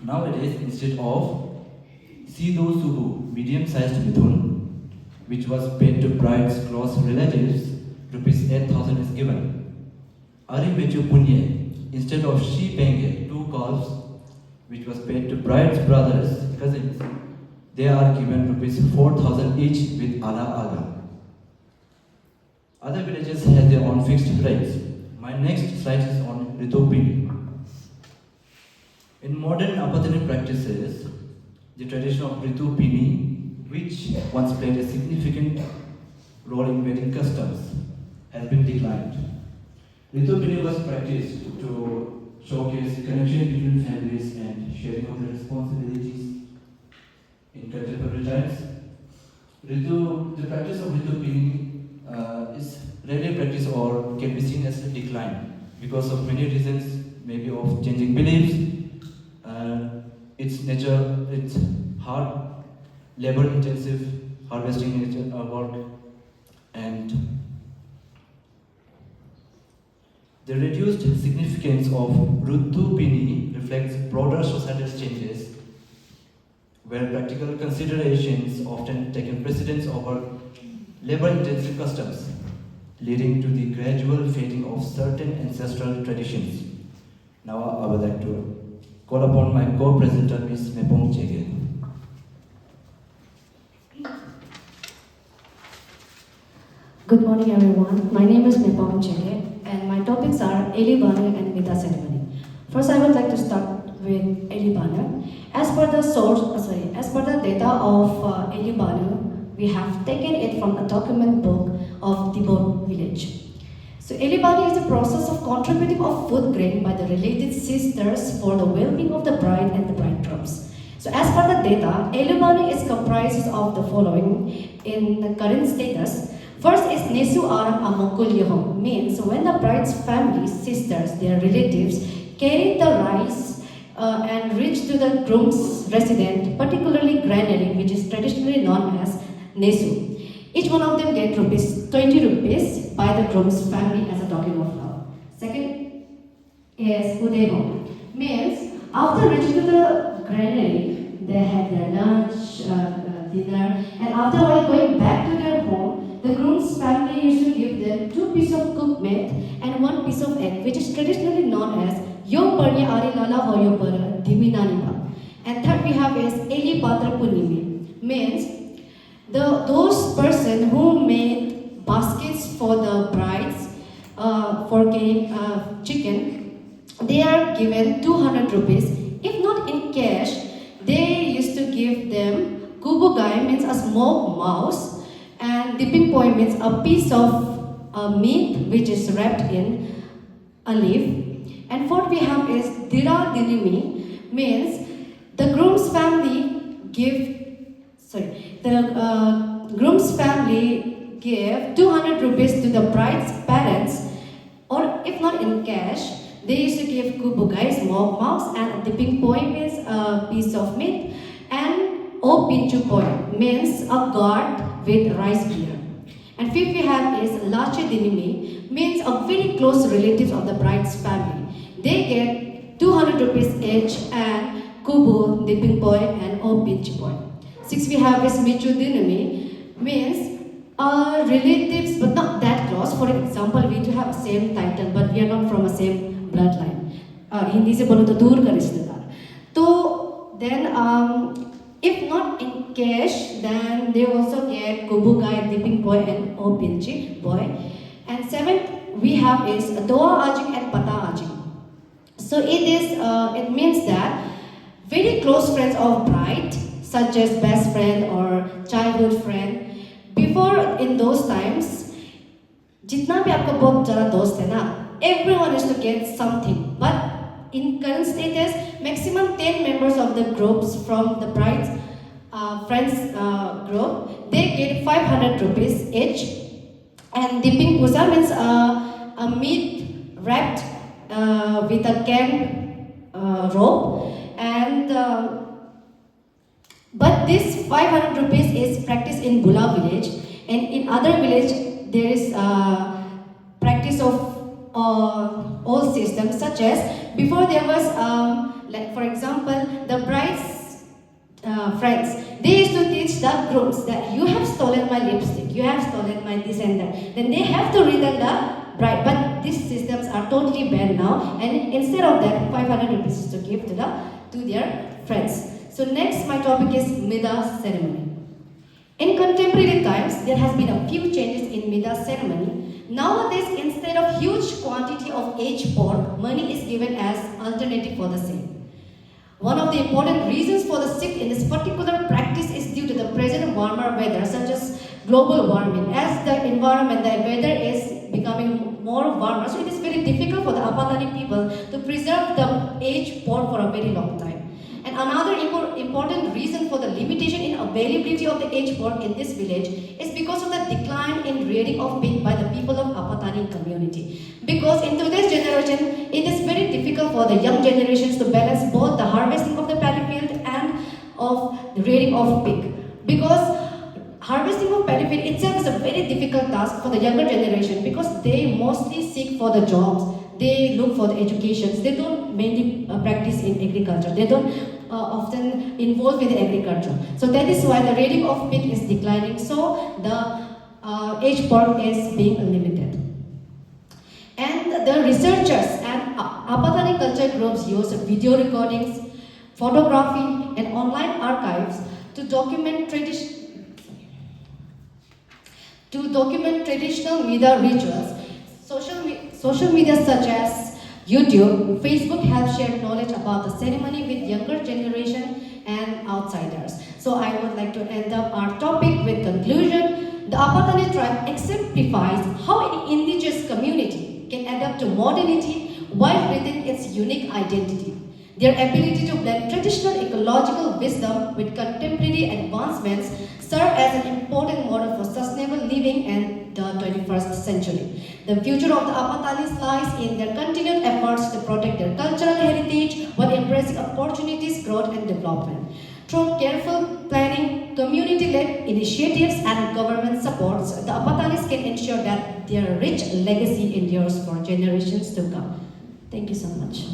Nowadays, instead of Sido Subu, medium-sized mithun, which was paid to bride's close relatives, rupees 8,000 is given. Ari Bechu Punye, instead of she penge, two calves, which was paid to bride's brothers, cousins, they are given rupees 4,000 each with ala aga. Other villages have their own fixed rates. My next slide is on Ritopini. In modern Apatani practices, the tradition of Ritu Pini, which once played a significant role in wedding customs, has been declined. Ritu Pini was practiced to showcase connection between families and sharing of the responsibilities in contemporary times. The practice of Ritu Pini is rarely practiced or can be seen as a decline because of many reasons, maybe of changing beliefs, its nature, it's hard, labor-intensive, harvesting nature work, and the reduced significance of Ritu Pini reflects broader societal changes, where practical considerations often taken precedence over labor-intensive customs, leading to the gradual fading of certain ancestral traditions. Now I would like to call upon my co-presenter, Ms. Mepong Chege. Good morning, everyone. My name is Mepong Chege, and my topics are Eli Banu and Mita ceremony. First, I would like to start with Eli Banu. As per the data of Eli Banu, we have taken it from a document book of Tibor village. So Eli Banu is a process of contributing of food grain by the related sisters for the well-being of the bride and the bridegrooms. So as per the data, Eli Banu is comprised of the following in the current status. First is Nesu Arang Amokulyahom, means when the bride's family, sisters, their relatives, carry the rice and reach to the groom's residence, particularly granary, which is traditionally known as Nesu. Each one of them get 20 rupees by the groom's family as a token of love. Second is Udebo, means after reaching to the granary, they have their lunch, dinner, and after while going back to their home, the groom's family used to give them 2 pieces of cooked meat and 1 piece of egg, which is traditionally known as Yo Parya Ari Lala Hoyo Para Diminanipa. And third we have is Eli Patra Punimi, means those person who made baskets for the brides for getting chicken, they are given 200 rupees. If not in cash, they used to give them kubugai, means a smoked mouse, and dipping point means a piece of meat which is wrapped in a leaf. And fourth we have is Dira Dinimi, means the groom's family groom's family give 200 rupees to the bride's parents, or if not in cash, they used to give kubugai, smoked mouse, and a dipping point means a piece of meat, and o pinchu point means a gourd with rice beer. And fifth we have is Lache Dinimi, means a very close relatives of the bride's family. They get 200 rupees each and kubu, dipping point, and o pinchu point. Six we have is Michu Dinami, means relatives but not that close. For example, we do have the same title but we are not from the same bloodline. Hindi se bolo to dur ka rishtedar. So then if not in cash, then they also get kubu guy, dipping boy, and o pinchi boy. And seventh we have is doa ajing and pata ajing. So it means that very close friends of bride, such as best friend or childhood friend. Before, in those times, jitna bhi aapka bahut jara dost hai na, everyone used to get something. But in current status, maximum 10 members of the groups from the bride's friends group, they get 500 rupees each. And dipping puja means a meat wrapped with a can rope. And but this 500 rupees is practiced in Bula village, and in other village there is practice of old systems, such as before there was like for example the friends. They used to teach the grooms that you have stolen my lipstick, you have stolen my this and that. Then they have to return the bride. But these systems are totally banned now, and instead of that, 500 rupees is to give to their friends. So next, my topic is Mida ceremony. In contemporary times, there has been a few changes in Mida ceremony. Nowadays, instead of huge quantity of aged pork, money is given as alternative for the same. One of the important reasons for the shift in this particular practice is due to the present warmer weather, such as global warming. As the environment, the weather is becoming more warmer, so it is very difficult for the Apatani people to preserve the aged pork for a very long time. And another important reason for the limitation in availability of the aged pork in this village is because of the decline in rearing of pig by the people of Apatani community. Because in today's generation, it is very difficult for the young generations to balance both the harvesting of the paddy field and of the rearing of pig. Because harvesting of paddy field itself is a very difficult task for the younger generation because they mostly seek for the jobs, they look for the educations, they don't mainly practice in agriculture, they don't often involved with the agriculture. So that is why the rearing of pig is declining, so the aged pork is being limited. And the researchers and Apatani culture groups use video recordings, photography and online archives to document traditional Mida rituals. Social media such as YouTube, Facebook have shared knowledge about the ceremony with younger generation and outsiders. So I would like to end up our topic with conclusion. The Apatani tribe exemplifies how an indigenous community can adapt to modernity while retaining its unique identity. Their ability to blend traditional ecological wisdom with contemporary advancements serve as an important model for sustainable living in the 21st century. The future of the Apatanis lies in their continued efforts to protect their cultural heritage while embracing opportunities, growth and development. Through careful planning, community-led initiatives and government supports, the Apatanis can ensure that their rich legacy endures for generations to come. Thank you so much.